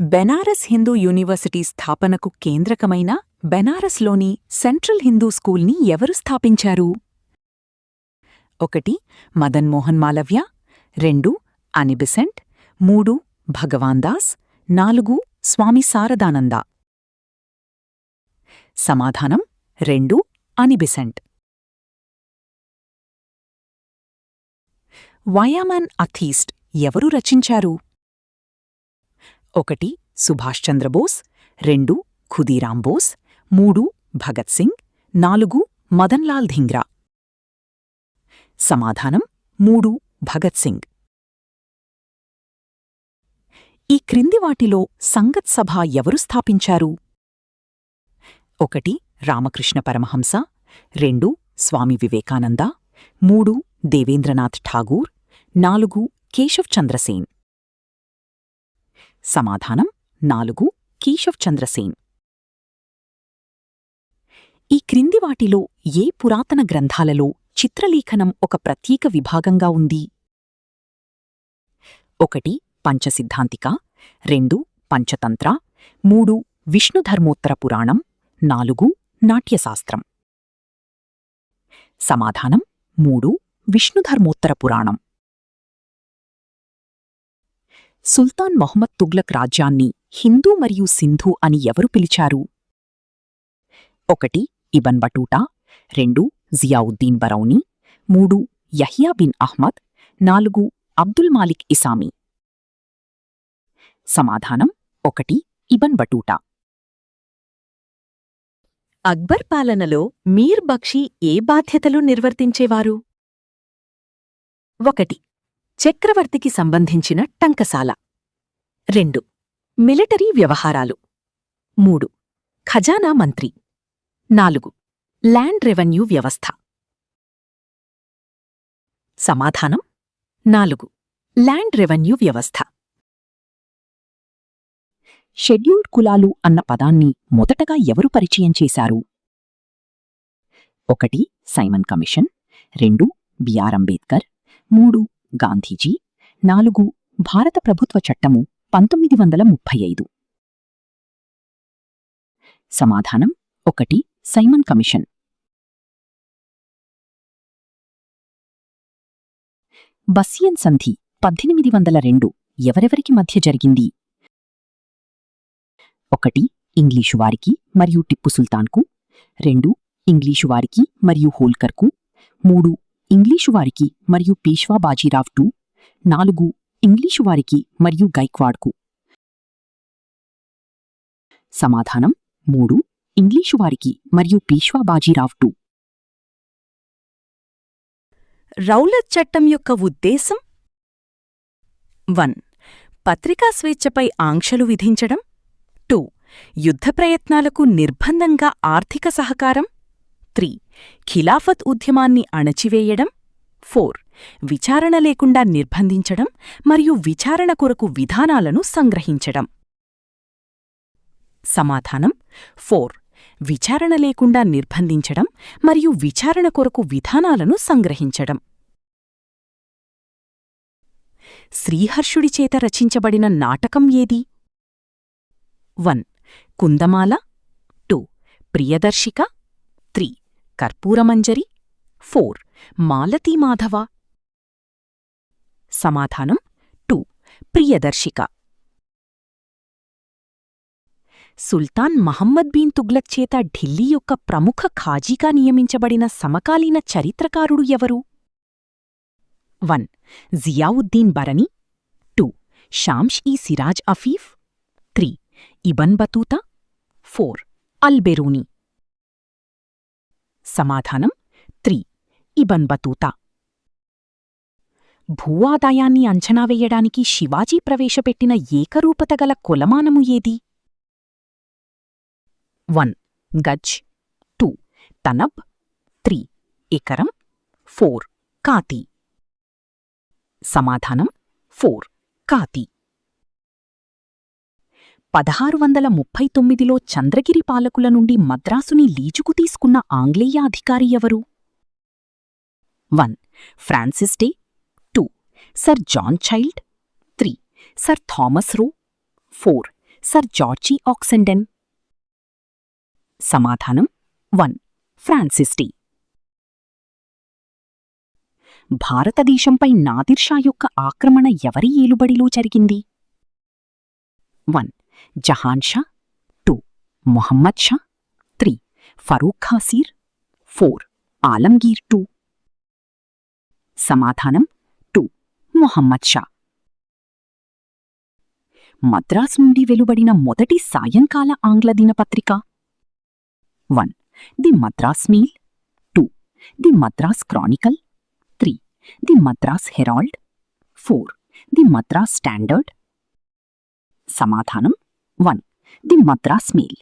Banaras Hindu university స్థాపనకు కేంద్రకమైన బెనారస్లోని central Hindu స్కూల్ని ఎవరు స్థాపించారు? 1 మదన్ మోహన్ మాలవ్య, 2 అని బెసెంట్, 3 భగవాన్ దాస్, 4 స్వామి శారదానంద. సమాధానం 2 అని బెసెంట్. వయామన్ అథీస్ట్ ఎవరు రచించారు? 1 సుభాష్ చంద్రబోస్, 2 ఖుదీరాం బోస్, 3 భగత్ సింగ్, 4 మదన్లాల్ ధింగ్రా. సమాధానం 3 భగత్ సింగ్. ఈ క్రింది వాటిలో సంగత్ సభ ఎవరు స్థాపించారు? 1 రామకృష్ణ పరమహంస, 2 స్వామి వివేకానంద, 3 దేవేంద్రనాథ్ ఠాగూర్, 4 కేశవ్ చంద్రసేన్. సమాధానం 4 కేశవ్ చంద్రసేన్. ఈ క్రింది వాటిలో ఏ పురాతన గ్రంథాలలో చిత్రలేఖనం ఒక ప్రత్యేక విభాగంగా ఉంది? 1 పంచసిద్ధాంతిక, 2 పంచతంత్ర, 3 విష్ణుధర్మోత్తర పురాణం, 4 నాట్యశాస్త్రం. సమాధానం 3 విష్ణుధర్మోత్తర పురాణం. సుల్తాన్ మొహమ్మద్ తుగ్లక్ రాజ్యాన్ని హిందూ మరియు సింధు అని ఎవరు పిలిచారు? 1 ఇబన్ బటూటా, 2 జియావుద్దీన్ బరౌని, 3 యహ్యా బిన్ అహ్మద్, 4 అబ్దుల్ మాలిక్ ఇసామి. సమాధానం 1 ఇబన్ బటూటా. అక్బర్ పాలనలో మీర్ బక్షీ ఏ బాధ్యతలు నిర్వర్తించేవారు? 1 చక్రవర్తికి సంబంధించిన టంకసాల, 2 మిలిటరీ వ్యవహారాలు, 3 ఖజానా మంత్రి, 4 ల్యాండ్ రెవెన్యూ వ్యవస్థ. సమాధానం 4 ల్యాండ్ రెవెన్యూ వ్యవస్థ. షెడ్యూల్డ్ కులాలు అన్న పదాన్ని మొదటగా ఎవరు పరిచయం చేశారు? 1 Simon commission, 2 B R Ambedkar, 3 Gandhiji, 4 భారత ప్రభుత్వ చట్టము 1935. సమాధానం 1 సైమన్ కమిషన్. బస్సియన్ సంధి 1802 ఎవరెవరికి మధ్య జరిగింది? 1 ఇంగ్లీషువారికి మరియు టిప్పు సుల్తాన్కు, 2 ఇంగ్లీషువారికి మరియు హోల్కర్కు, 3 ఇంగ్లీషువారికి మరియు పీష్వా బాజీరావ్ టూ, 4 ఇంగ్లీషువారికి మరియు గైక్వాడ్కు. సమాధానం 3 ఇంగ్లీషువారికి మరియు పీష్వా బాజీరావ్ టూ. రౌలత్ చట్టం యొక్క ఉద్దేశం? 1 పత్రికా స్వేచ్ఛపై ఆంక్షలు విధించడం, 2 యుద్ధ ప్రయత్నాలకు నిర్బంధంగా ఆర్థిక సహకారం, 3 ఖిలాఫత్ ఉద్యమాన్ని అణచివేయడం, 4 విచారణ లేకుండా నిర్బంధించడం మరియు విచారణ కొరకు విధానాలను సంగ్రహించడం. సమాధానం 4 విచారణ లేకుండా నిర్బంధించడం మరియు విచారణ కొరకు విధానాలను సంగ్రహించడం. శ్రీహర్షుడిచేత రచించబడిన నాటకం ఏది? 1 కుందమాల, 2 ప్రియదర్శిక, 3 కర్పూరమంజరి, 4 మాలతీమాధవ. సమాధానం 2 ప్రియదర్శిక. సుల్తాన్ మహమ్మద్ బిన్ తుగ్లక్ చేత ఢిల్లీ యొక్క ప్రముఖ ఖాజీగా నియమించబడిన సమకాలీన చరిత్రకారుడు ఎవరు? 1 జియావుద్దీన్ బరనీ, 2 షామ్స్ ఈ సిరాజ్ అఫీఫ్, 3 ఇబన్ బతూతా, 4 అల్ బెరూనీ. సమాధానం 3 ఇబన్ బతూతా. భూ ఆదాయాన్ని అంచనా వేయడానికి శివాజీ ప్రవేశపెట్టిన ఏకరూపతగల కొలమానము ఏది? 1 గజ్, 2 తనబ్, 3 ఎకరం, 4 కాతి. సమాధానం 4 కాతి. 1639లో చంద్రగిరి పాలకుల నుండి మద్రాసుని లీజుకు తీసుకున్న ఆంగ్లేయ అధికారి ఎవరు? 1 Francis Day, 2 sir John Child, 3 sir Thomas Roe, 4 sir Georgie ఆక్సెండెన్. సమాధానం 1. Francis T. భారతదేశంపై నాదిర్షా యొక్క ఆక్రమణ ఎవరి ఏలుబడిలో జరిగింది? 1. జహాన్ షా. 2. మొహమ్మద్ షా. 3. ఫరూక్ ఖాసీర్. 4. ఆలంగీర్ 2. సమాధానం 2. మొహమ్మద్ షా. మద్రాస్ నుండి వెలువడిన మొదటి సాయంకాల ఆంగ్ల దినపత్రిక? 1. The Madras Mail. 2. The Madras Chronicle. 3. The Madras Herald. 4. The Madras Standard. సమాధానం 1. The Madras mail.